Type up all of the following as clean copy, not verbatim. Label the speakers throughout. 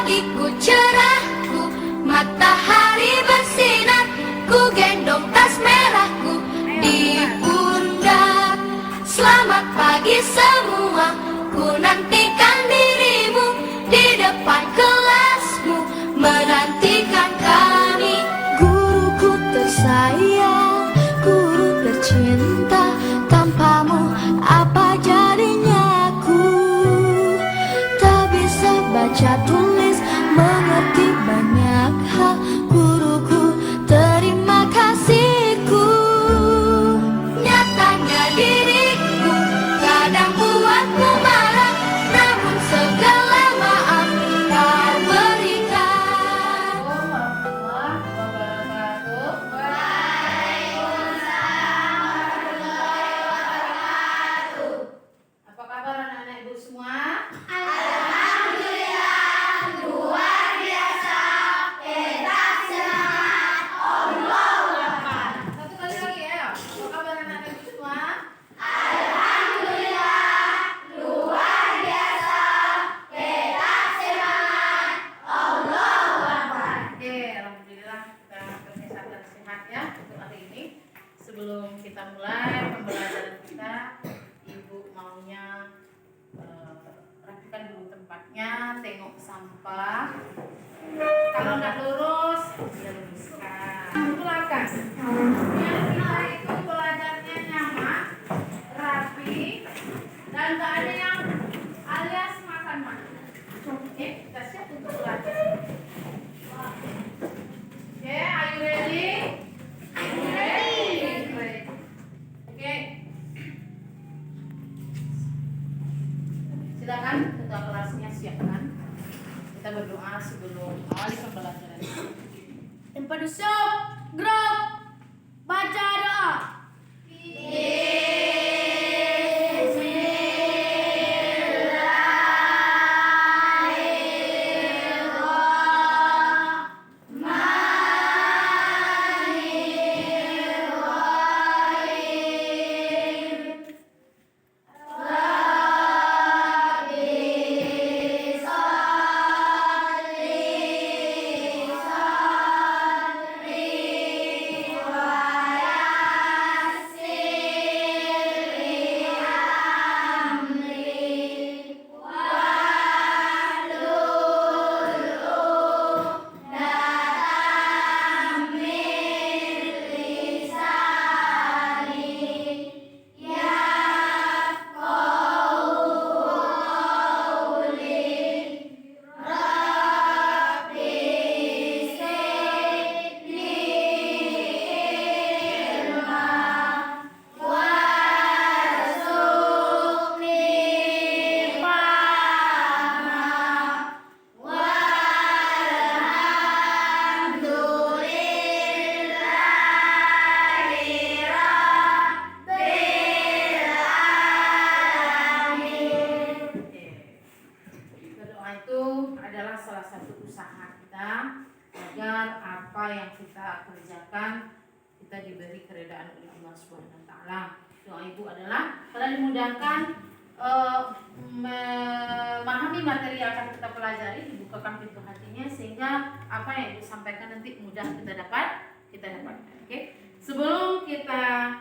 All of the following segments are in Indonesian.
Speaker 1: pagiku cerahku, matahari bersinar, ku gendong tas merahku di pundak. Selamat pagi semua, ku nantikan dirimu di depan kelasmu, menantikan kami. Guruku tersayang, guru tercinta, tanpamu apa jadinya aku? Tak bisa baca tulis, mengerti banyak hal. Guruku, terima kasihku. Nyatanya diriku kadang buatmu marah, namun segala maaf kau berikan.
Speaker 2: Apa kabar anak-anak ibu semua? Satu kali lagi ya. Apa kabar anak-anak ibu semua? Oke, alhamdulillah kita bersehat dan sehat ya untuk hari ini. Sebelum kita mulai pembelajaran kita, ibu maunya rapikan dulu tempatnya, tengok sampah. Kalau nggak lurus, ya luruskan. Belakang. Biar kita itu belajarnya nyaman, rapi, dan nggak ada yang alias makan-makan. Oke, kita siap untuk belajar. Oke, are you ready? Ready. Oke. Silakan ketua kelasnya siapkan. Kita berdoa sebelum awali pembelajaran.
Speaker 1: Tempat duduk, gerak, baca doa.
Speaker 2: Berdoa itu adalah salah satu usaha kita agar apa yang kita kerjakan kita diberi keredaan oleh Allah Subhanahu wa taala. Doa ibu adalah telah dimudahkan memahami materi yang akan kita pelajari, dibukakan pintu hatinya sehingga apa yang ibu sampaikan nanti mudah kita dapatkan. Oke. Sebelum kita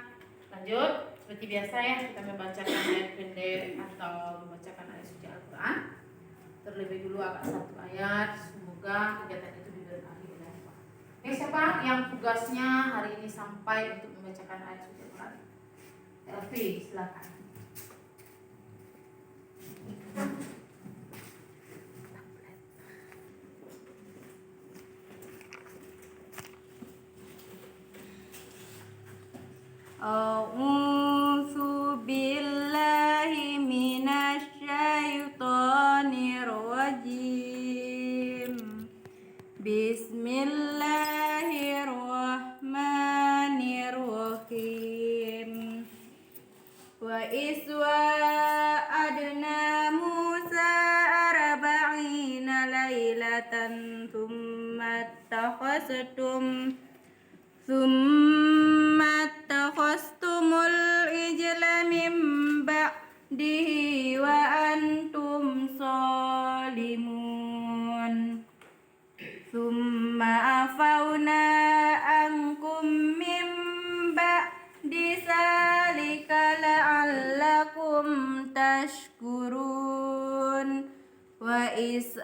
Speaker 2: lanjut, seperti biasa ya, kita membacakan ayat pendek atau membacakan ayat suci Al-Quran. Terlebih dulu agak satu ayat, semoga kegiatan itu diberkahi oleh Allah. Oke, siapa yang tugasnya hari ini sampai untuk membacakan ayat suci Al-Quran? Elvi, silakan.
Speaker 3: A'udzu billahi minasyaitonir rajim. Bismillahirrahmanirrahim. Wa iswa adna Musa arba'ina lailatan thumma takhastumul ijla min ba'dihi wa antum salimun.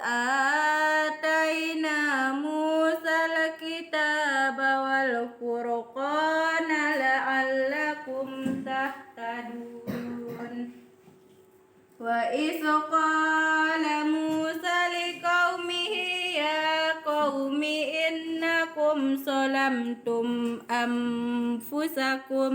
Speaker 3: ataina Musal kitaba wal furqana la'allakum tahtadun. Wa idh qala Musa liqaumihi ya qaumi innakum zalamtum anfusakum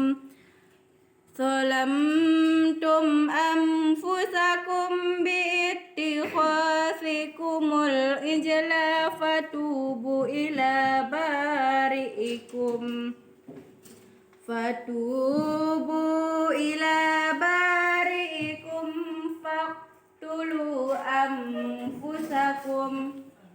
Speaker 3: biittikhadhikumul ijla fatubu ila bari'ikum faqtulu anfusakum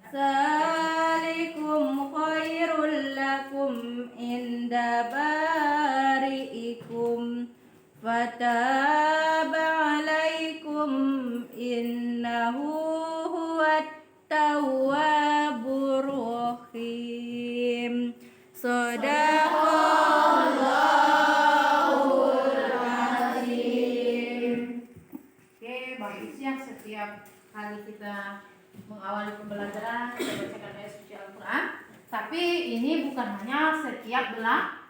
Speaker 3: zalikum khairul lakum inda bari'ikum fataba alaikum innahu huwat tawwabur rahim. Shadaqallahul azim.
Speaker 2: Oke, bagus ya, setiap kali kita mengawali pembelajaran kita bacakan ayat suci Al-Quran. Tapi ini bukan hanya setiap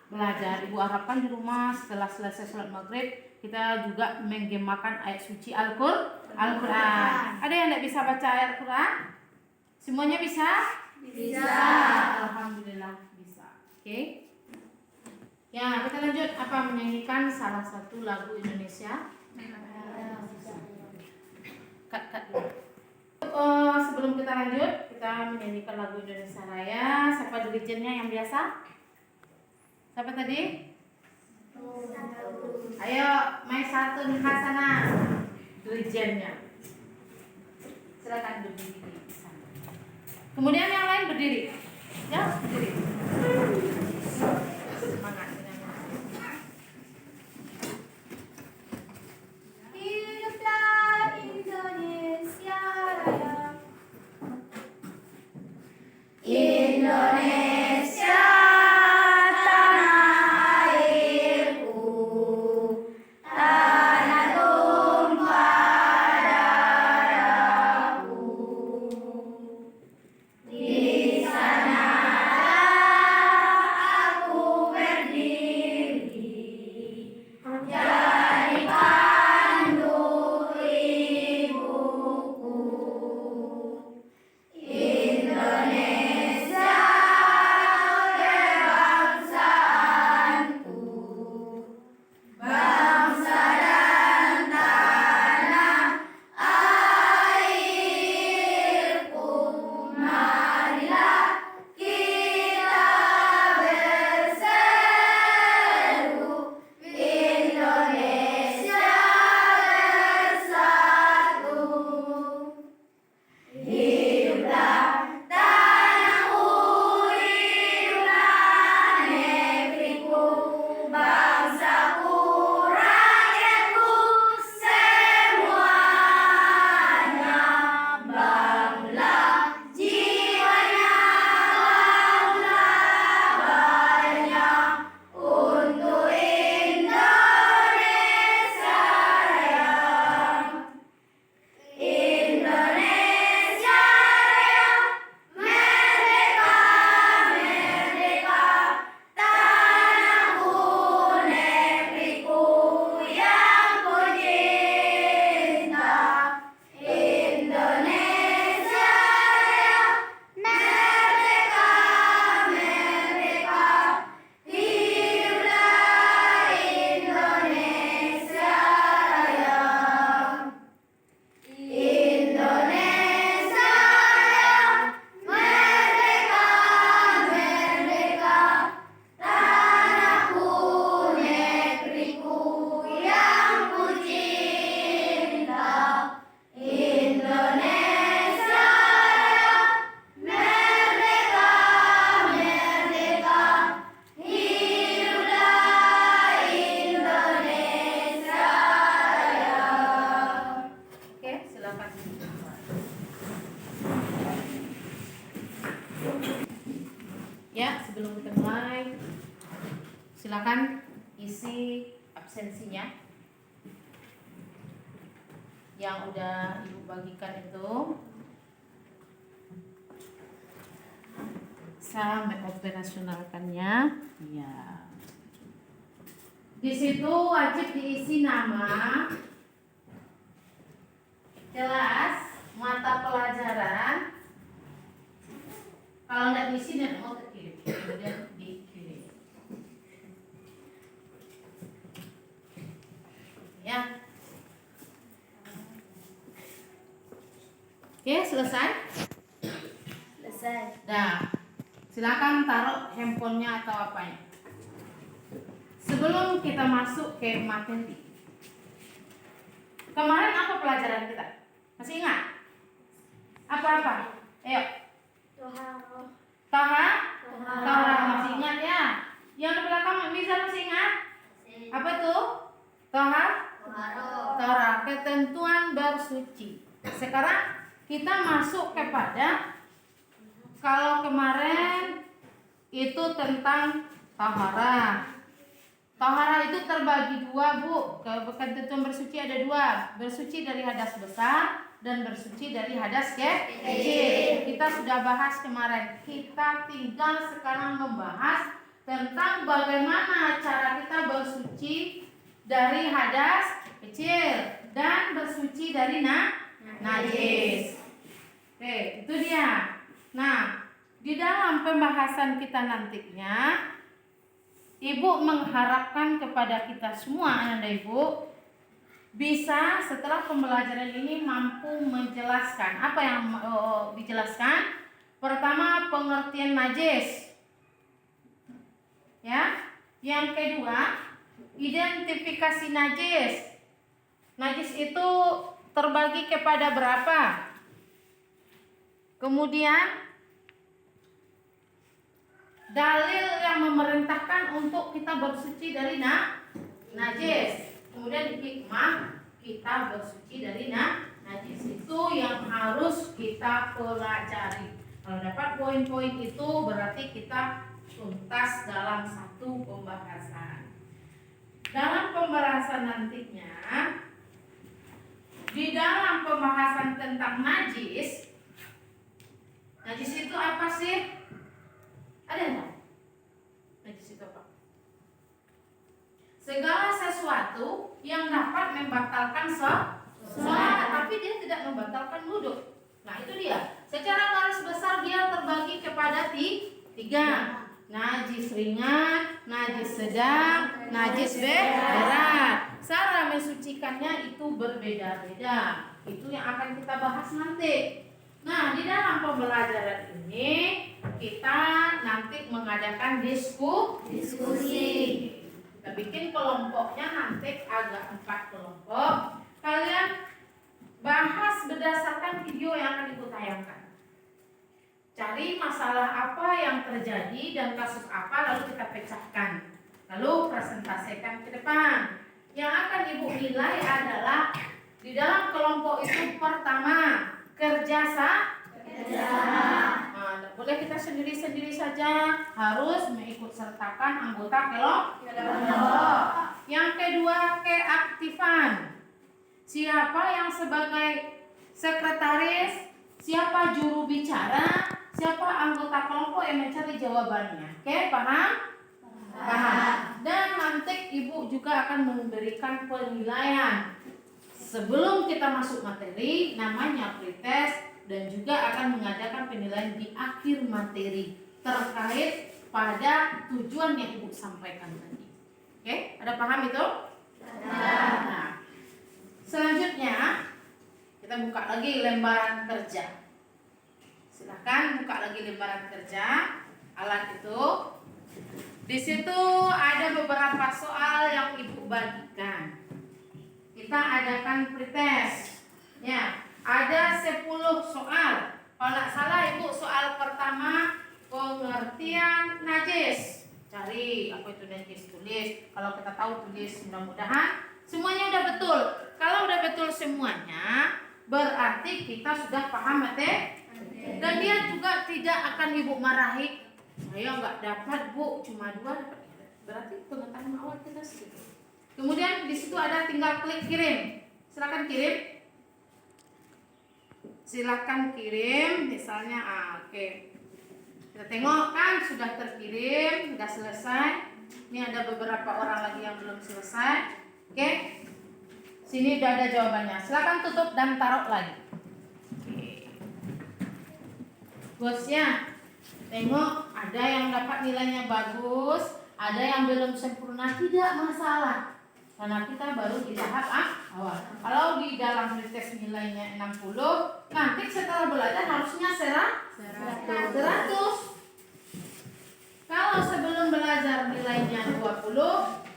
Speaker 2: belajar. Ibu harapkan di rumah setelah selesai sholat maghrib kita juga menggemakan ayat suci Al-Quran. Ada yang tidak bisa baca ayat Al-Quran? Semuanya bisa? Bisa. Alhamdulillah bisa. Oke. Ya, kita lanjut. Apa menyanyikan salah satu lagu Indonesia? Cut dulu. Sebelum kita lanjut, kita menyanyikan lagu Indonesia Raya. Siapa dirijennya yang biasa? Siapa tadi? Ayo, Maisatun Hasanah, dirijennya. Silakan berdiri di sana. Kemudian yang lain berdiri. Ya, berdiri. Semangat dengan
Speaker 1: Hiduplah Indonesia Raya. Indonesia tanah airku, tanah tumpah darahku. Di sanalah aku berdiri, jadi pandu ibuku. Indonesia kebangsaanku, bangsa dan tanah airku. Marilah kita berseru, Indonesia bersatu. Hiduplah tanahku, hiduplah negeriku, bangsaku, rakyatku, semuanya. Bangunlah jiwanya, bangunlah banyak untuk Indonesia Raya. Indonesia Raya, merdeka, merdeka, tanahku, negeriku yang ku cinta. Indonesia Raya, merdeka, merdeka, hiduplah Indonesia Raya. Indonesia Raya, merdeka, merdeka, tanahku, negeriku yang ku cinta. Indonesia Raya, merdeka, merdeka, hiduplah Indonesia Raya.
Speaker 2: Oke, silakan. Ya, sebelum kita mulai, silakan isi absensinya yang udah ibu bagikan itu. bisa mengoperasionalkannya. Ya. Di situ wajib diisi nama, kelas, mata pelajaran. Kalau nggak diisi dan mau terkirim, kemudian dikirim. Ya. Oke, selesai.
Speaker 1: Selesai.
Speaker 2: Nah, silakan taruh handphonenya atau apanya. Sebelum kita masuk ke materi, kemarin apa pelajaran kita? Masih ingat? Apa-apa? Ayo. Toha? Toha masih ingat ya? Yang di belakang Miza masih ingat? Apa tuh? Toha? Torah, ketentuan bersuci. Sekarang kita masuk kepada, kalau kemarin itu tentang taharah. Taharah itu terbagi dua, Bu. Ketentuan bersuci ada dua. Bersuci dari hadas besar dan bersuci dari hadas kecil. Kita sudah bahas kemarin. Kita tinggal sekarang membahas tentang bagaimana cara kita bersuci dari hadas kecil dan bersuci dari najis. Oke, itu dia. Nah, di dalam pembahasan kita nantinya, Ibu mengharapkan kepada kita semua, Anda Ibu, bisa setelah pembelajaran ini mampu menjelaskan. Apa yang dijelaskan? Pertama, pengertian najis. Ya. Yang kedua, identifikasi najis. Najis itu terbagi kepada berapa? Kemudian dalil yang memerintahkan untuk kita bersuci dari najis. Kemudian hikmah kita bersuci dari najis. Itu yang harus kita pelajari. Kalau dapat poin-poin itu berarti kita tuntas dalam satu pembahasan. Dalam pembahasan nantinya, di dalam pembahasan tentang najis, najis itu apa sih? Ada nggak? Najis itu apa? Segala sesuatu yang dapat membatalkan sholat, tapi dia tidak membatalkan wudhu. Nah itu dia. Secara garis besar dia terbagi kepada tiga. Najis ringan, najis sedang, najis berat. Cara mensucikannya itu berbeda-beda. Itu yang akan kita bahas nanti. Nah, di dalam pembelajaran ini kita nanti mengadakan diskusi. Kita bikin kelompoknya nanti ada 4 kelompok. Kalian bahas berdasarkan video yang akan Ibu tayangkan. Cari masalah apa yang terjadi dan kasus apa, lalu kita pecahkan. Lalu presentasikan ke depan. Yang akan Ibu nilai adalah di dalam kelompok itu pertama, kerjasama. Nah, boleh kita sendiri-sendiri saja, harus mengikut sertakan anggota kelompok. Yang kedua, keaktifan. Siapa yang sebagai sekretaris, siapa juru bicara, siapa anggota kelompok yang mencari jawabannya. Oke, paham? Paham. Dan nanti Ibu juga akan memberikan penilaian. Sebelum kita masuk materi, namanya pretest, dan juga akan mengadakan penilaian di akhir materi terkait pada tujuan yang Ibu sampaikan tadi. Oke, ada paham itu? Nah, selanjutnya kita buka lagi lembaran kerja. Silahkan buka lagi lembaran kerja, alat itu. Di situ ada beberapa soal yang Ibu bagikan. Kita adakan pretest. Ya, ada 10 soal. Kalau nggak salah Ibu, soal pertama pengertian najis. Cari apa itu najis, tulis. Kalau kita tahu tulis, mudah-mudahan semuanya udah betul. Kalau udah betul semuanya, berarti kita sudah paham materi. Dan dia juga tidak akan Ibu marahi. Saya nggak dapat, Bu, cuma 2 dapat. Berarti pengetahuan awal kita sedikit. Kemudian di situ ada tinggal klik kirim. Silakan kirim. Silakan kirim, misalnya, oke. Kita tengok kan sudah terkirim, sudah selesai. Ini ada beberapa orang lagi yang belum selesai. Oke. Sini udah ada jawabannya. Silakan tutup dan taruh lagi. Oke. Bosnya, tengok ada yang dapat nilainya bagus, ada yang belum sempurna, tidak masalah. Karena kita baru di tahap awal. Kalau di dalam tes nilainya 60, nanti setelah belajar harusnya 100. Kalau sebelum belajar nilainya 20,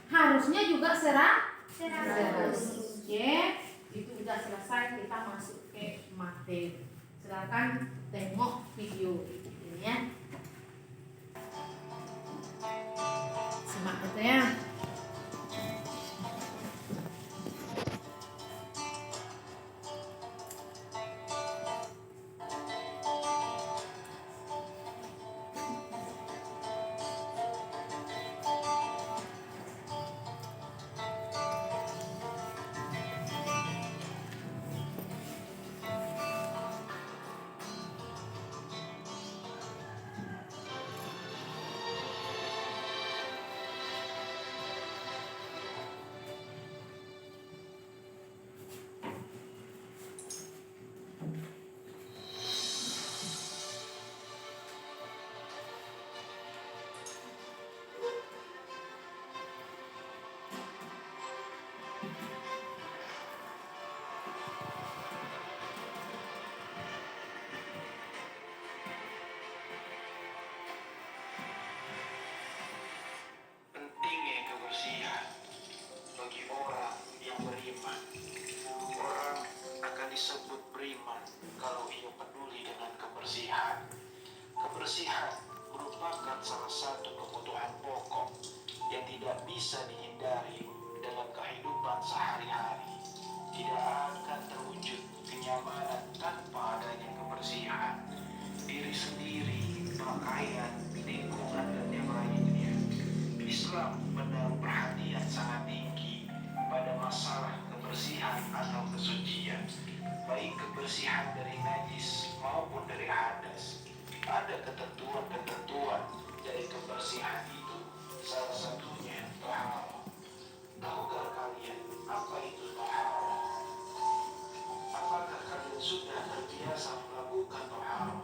Speaker 2: harusnya juga 100. Oke, itu udah selesai, kita masuk ke materi. Silakan tengok video ini ya. Simak itu ya.
Speaker 4: Pentingnya kebersihan bagi orang yang beriman. Orang akan disebut beriman kalau ia peduli dengan kebersihan. Kebersihan merupakan salah satu kebutuhan pokok yang tidak bisa dihindari dalam kehidupan sehari-hari. Tidak akan terwujud kenyamanan tanpa adanya kebersihan. Diri sendiri, pakaian, lingkungan, dan yang lainnya. Islam menaruh perhatian sangat tinggi pada masalah kebersihan atau kesucian, baik kebersihan dari najis maupun dari hadas. Ada ketentuan-ketentuan dari kebersihan itu, salah satunya taharah. Tahukah kalian apa itu taharah? Apakah kalian sudah terbiasa melakukan taharah?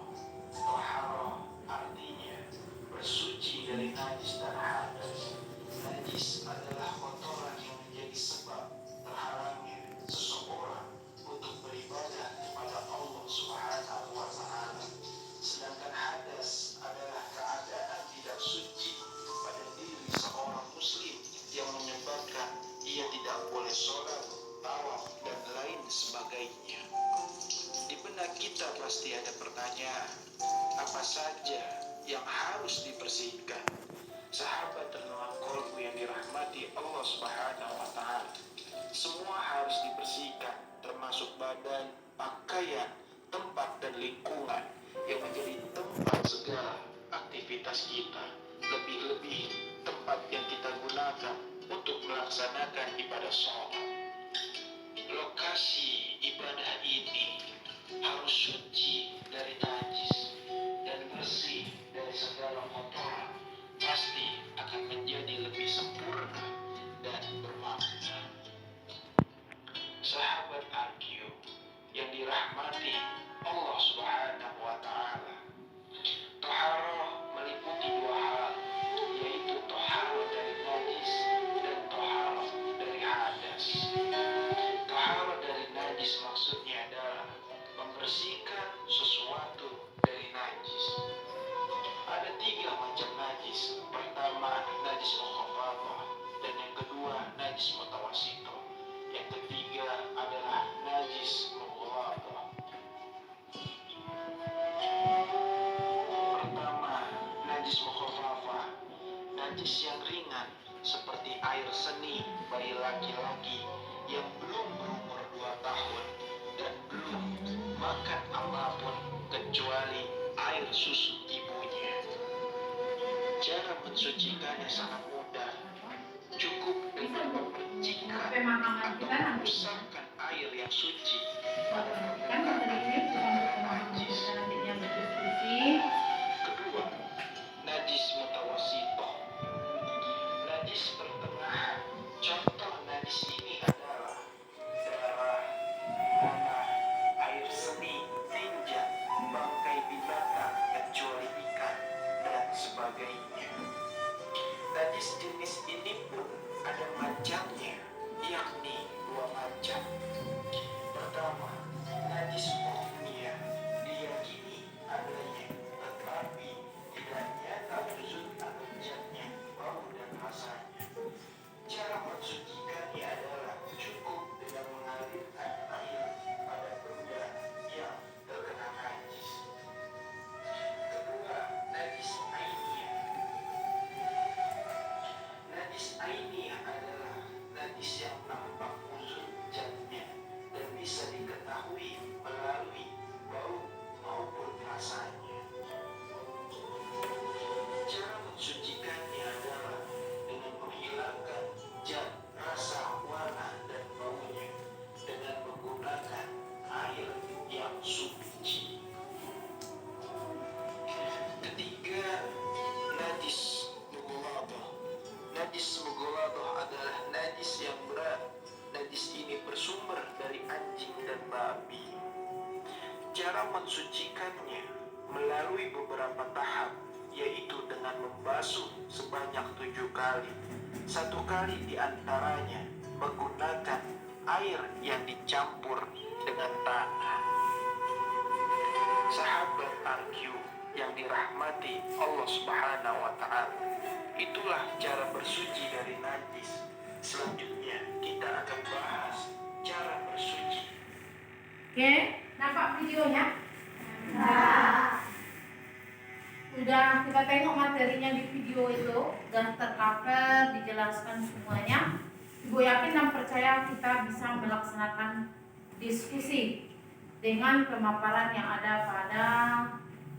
Speaker 4: Taharah artinya bersuci dari najis dan hadas. Najis adalah kotoran yang menjadi sebab terhalangnya seseorang untuk beribadah kepada Allah Subhanahu wa Ta'ala. Sedangkan hadas adalah keadaan tidak suci pada diri seorang muslim yang menyebabkan ia tidak boleh sholat, tawaf, dan lain sebagainya. Di benak kita pasti ada pertanyaan, apa saja yang harus dibersihkan? Sahabat renungan kolbu yang dirahmati Allah Subhanahu wa Ta'ala, semua harus dibersihkan, termasuk badan, pakaian, tempat, dan lingkungan yang menjadi tempat segala aktivitas kita. Lebih-lebih tempat yang kita gunakan untuk melaksanakan ibadah sholat. Lokasi ibadah ini harus suci dari najis dan bersih dari segala kotoran, pasti akan menjadi lebih sempurna dan bermakna. Sahabat Arkio yang dirahmati Allah Subhanahu wa Ta'ala, taharah meliputi dua hal, yaitu taharah dari najis dan taharah dari hadas. Taharah dari najis maksudnya adalah membersihkan sesuatu dari najis. Ada 3 macam najis. Pertama, najis mukhafafah, dan yang kedua, najis mutawassithah. Yang ketiga adalah najis mughalladhah. Pertama, najis mukhafafah, najis yang ringan seperti air seni bayi laki-laki yang belum berumur 2 tahun dan belum makan apapun kecuali air susu ibunya. Cara mensucikannya sangat mudah. Cukup dengan memercikkan atau mengusapkan air yang suci pada permukaan najis. Kedua, cara mensucikannya melalui beberapa tahap, yaitu dengan membasuh sebanyak 7 kali. 1 kali diantaranya menggunakan air yang dicampur dengan tanah. Sahabat RQ yang dirahmati Allah Subhanahu wa Ta'ala, itulah cara bersuci dari najis. Selanjutnya kita akan bahas cara bersuci.
Speaker 2: Oke, nampak videonya? Udah kita tengok materinya di video itu, dan tercover, dijelaskan semuanya. Ibu yakin dan percaya kita bisa melaksanakan diskusi dengan pemaparan yang ada pada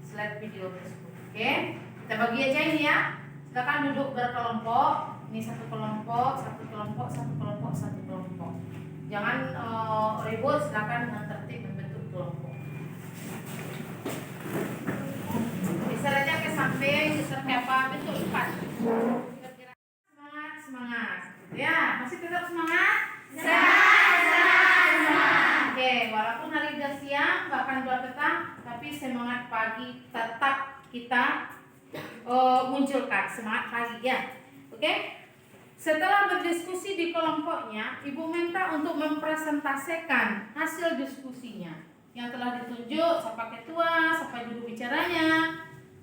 Speaker 2: slide video tersebut. Oke, kita bagi aja ini ya. Silakan duduk berkelompok. Ini satu kelompok, satu kelompok, satu kelompok, satu kelompok. Jangan ribut, silakan dengan tertib membentuk kelompok. Bisa aja ke samping, bisa ke apa, bentuk cepat. Semangat, semangat. Ya, masih tetap semangat?
Speaker 1: Semangat.
Speaker 2: Oke, walaupun hari udah siang, bahkan udah petang, tapi semangat pagi tetap kita munculkan. Semangat pagi ya. Oke? Setelah berdiskusi di kelompoknya, Ibu minta untuk mempresentasikan hasil diskusinya yang telah ditunjuk, siapa ketua, siapa juru bicaranya.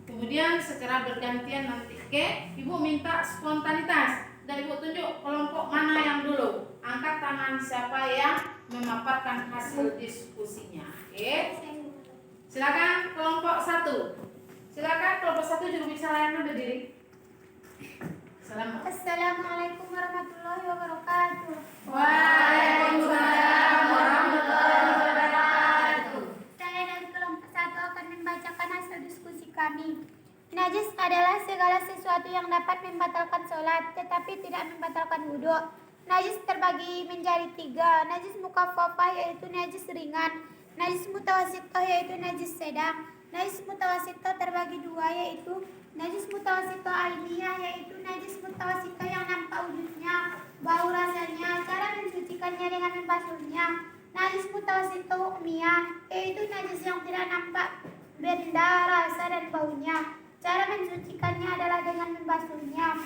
Speaker 2: Kemudian secara bergantian nanti, oke? Ibu minta spontanitas dan Ibu tunjuk kelompok mana yang dulu. Angkat tangan siapa yang memaparkan hasil diskusinya. Oke? Silakan kelompok 1. Silakan kelompok 1 juru bicaranya berdiri.
Speaker 1: Assalamualaikum warahmatullahi wabarakatuh.
Speaker 2: Waalaikumsalam warahmatullahi wabarakatuh.
Speaker 1: Saya dari kelompok 1 akan membacakan hasil diskusi kami. Najis adalah segala sesuatu yang dapat membatalkan sholat, tetapi tidak membatalkan wudhu. Najis terbagi menjadi 3. Najis mukhaffafah yaitu najis ringan. Najis mutawasithah yaitu najis sedang. Najis mutawasithah terbagi 2 yaitu najis mutawasithah ainiyah yaitu najis mutawasithah yang nampak wujudnya, bau, rasanya, cara mensucikannya dengan membasuhnya. Najis mutawasithah hukmiyah yaitu najis yang tidak nampak benda, rasa, dan baunya. Cara mensucikannya adalah dengan membasuhnya.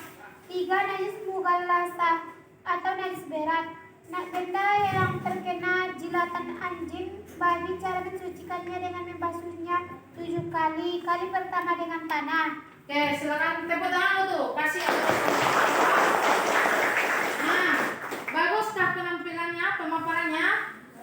Speaker 1: 3. Najis mughallasah atau najis berat. Benda yang terkena jilatan anjing, babi. Cara mensucikannya dengan membasuhnya 7 kali. Kali pertama dengan tanah.
Speaker 2: Oke, silakan tepuk tangan tuh. Kasih Nah, baguskah penampilannya, pemaparannya?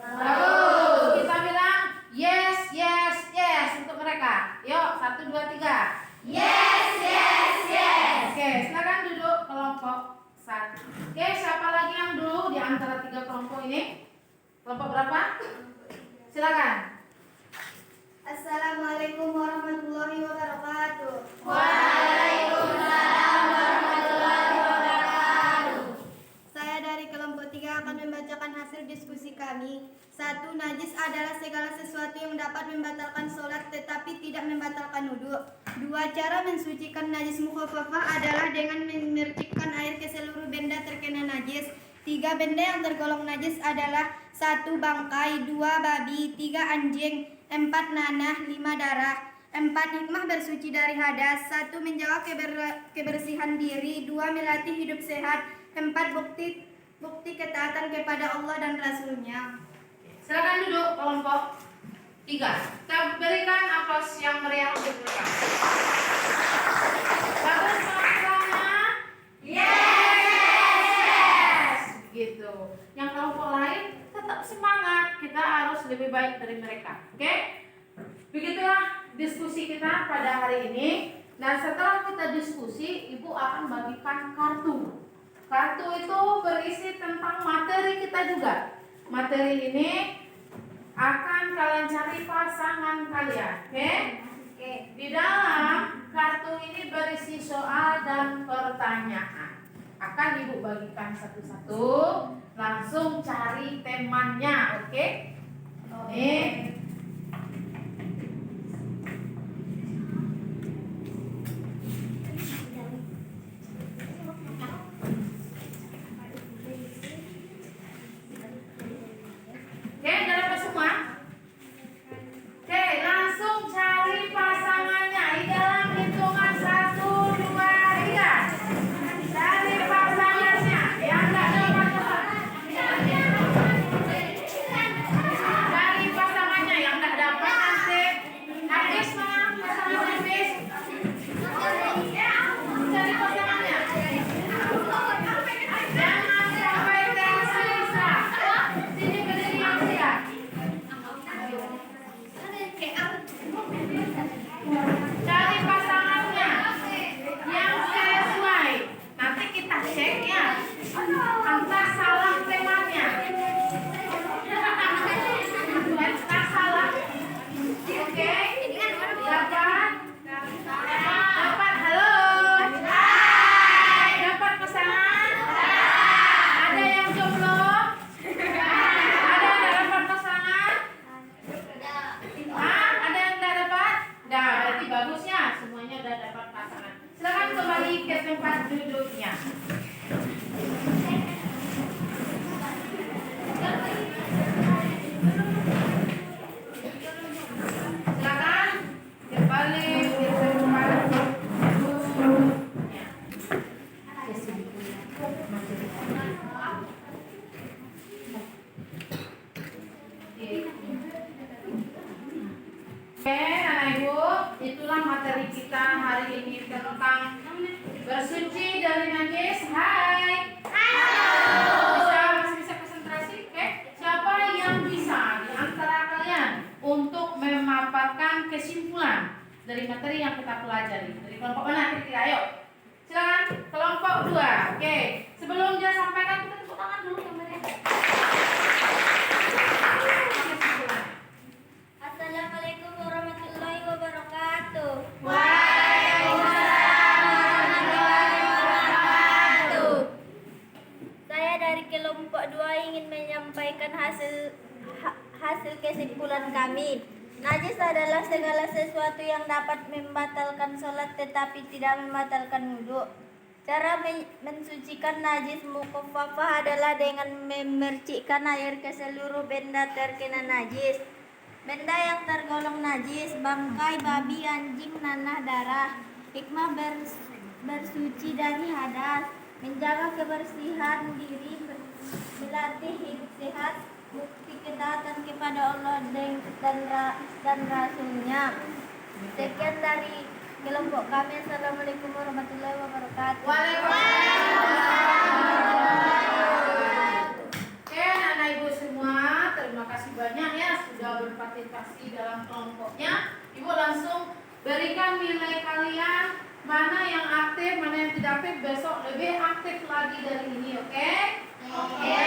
Speaker 2: Bagus. Kita bilang yes, yes, yes untuk mereka. Yuk, 1, 2, 3.
Speaker 1: Yes, yes, yes.
Speaker 2: Oke, silakan duduk kelompok 1. Oke, siapa lagi yang dulu di antara 3 kelompok ini? Kelompok berapa? Silakan.
Speaker 1: Assalamualaikum warahmatullahi wabarakatuh.
Speaker 2: Waalaikumsalam warahmatullahi wabarakatuh.
Speaker 1: Saya dari kelompok 3 akan membacakan hasil diskusi kami. 1. Najis adalah segala sesuatu yang dapat membatalkan sholat tetapi tidak membatalkan wudhu. 2. Cara mensucikan najis mukhaffafah adalah dengan memercikkan air ke seluruh benda terkena najis. 3. Benda yang tergolong najis adalah 1. Bangkai, 2. Babi, 3. Anjing, 4. Nanah, 5. Darah. 4. Hikmah bersuci dari hadas. 1. Menjaga kebersihan diri. 2. Melatih hidup sehat. 4. Bukti ketaatan kepada Allah dan Rasulnya.
Speaker 2: Silakan duduk kelompok 3. Kita berikan aplaus yang meriah untuk mereka. Bagus penampilannya? Yes. Gitu. Yang kelompok lain tetap semangat. Kita harus lebih baik dari mereka. Oke? Begitulah diskusi kita pada hari ini. Dan setelah kita diskusi, Ibu akan bagikan kartu. Kartu itu berisi tentang materi kita juga. Materi ini akan kalian cari pasangan kalian, oke? Di dalam kartu ini berisi soal dan pertanyaan. Akan Ibu bagikan satu-satu, langsung cari temannya, oke? Nih. Oke, udah dapat semua? Oke, dapat pasangan. Silakan kembali ke tempat duduknya. Silakan kembali ke tempat duduknya. Oke, Anak Ibu, itulah materi kita hari ini tentang bersuci dari najis. Hai. Masih bisa konsentrasi? Oke. Siapa yang bisa di antara kalian untuk memaparkan kesimpulan dari materi yang kita pelajari? Dari kelompok mana? Kira-kira, ayo. Silakan kelompok 2. Oke. Sebelum dia sampaikan, kita tepuk tangan dulu gambarnya.
Speaker 5: Assalamualaikum warahmatullahi wabarakatuh. Saya dari kelompok 2 ingin menyampaikan hasil kesimpulan kami. Najis adalah segala sesuatu yang dapat membatalkan sholat tetapi tidak membatalkan wudhu. Cara mensucikan najis mukhafafah adalah dengan memercikkan air ke seluruh benda terkena najis. Benda yang tergolong najis, bangkai babi, anjing, nanah, darah. Hikmah bersuci dari hadas, menjaga kebersihan diri, melatih hidup sehat, bukti ketaatan kepada Allah dan Rasulnya. Sekian dari kelompok kami. Assalamualaikum warahmatullahi wabarakatuh.
Speaker 2: Oke, anak ibu semua, terima kasih banyak ya sudah berpartisipasi dalam kelompoknya. Ibu langsung berikan nilai kalian, mana yang aktif, mana yang tidak aktif. Besok lebih aktif lagi dari ini, oke? Oke.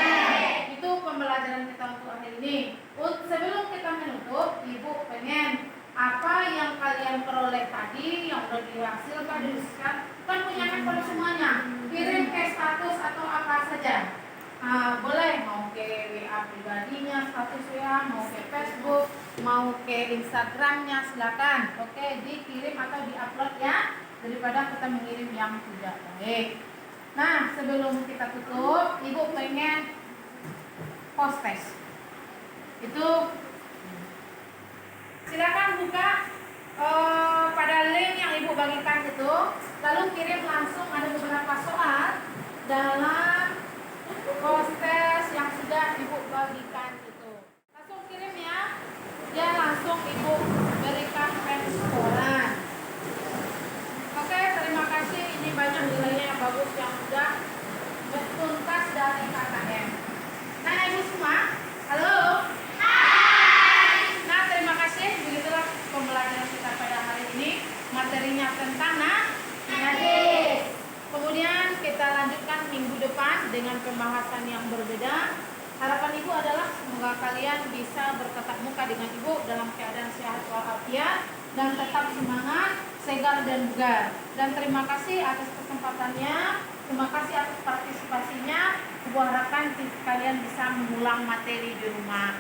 Speaker 2: Itu pembelajaran kita untuk hari ini. Sebelum kita menutup, ibu pengen apa yang kalian peroleh tadi, yang sudah dihasilkan, didiskusikan, kan punya handphone semuanya. Kirim ke status atau apa saja. Boleh mau ke WA pribadinya, status WA, mau ke Facebook, mau ke Instagramnya, silakan. Oke, dikirim atau diupload ya, daripada kita mengirim yang tidak baik. Nah, sebelum kita tutup, ibu pengen post test. Itu silakan buka pada link yang ibu bagikan itu, lalu kirim langsung. Ada beberapa soal dalam proses yang sudah ibu bagikan itu. Langsung kirim ya. Ya langsung ibu berikan responan. Oke, terima kasih. Ini banyak nilainya yang bagus yang sudah tuntas dari KKM. Nah, ibu semua, halo. Hai. Nah, terima kasih. Begitulah pembelajaran kita pada hari ini. Materinya tentang najis. Kemudian kita lanjutkan minggu depan dengan pembahasan yang berbeda. Harapan ibu adalah semoga kalian bisa bertatap muka dengan ibu dalam keadaan sehat walafiat dan tetap semangat, segar dan bugar. Dan terima kasih atas kesempatannya, terima kasih atas partisipasinya. Ibu harapkan kalian bisa mengulang materi di rumah.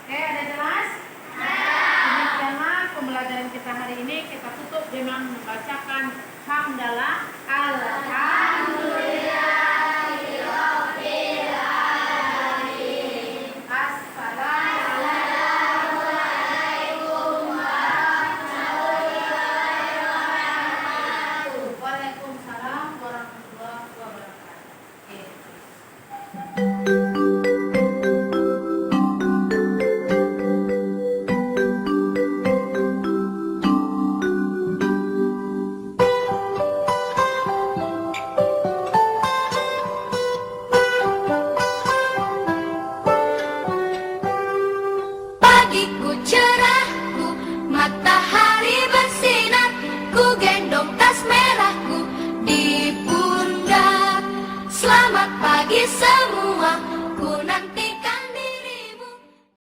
Speaker 2: Oke, ada jelas? Demikianlah pembelajaran kita hari ini. Kita tutup dengan membacakan hamdalah. Alhamdulillahirabbil alamin. Assalamualaikum warahmatullahi wabarakatuh. Waalaikumsalam warahmatullahi
Speaker 5: Pagiku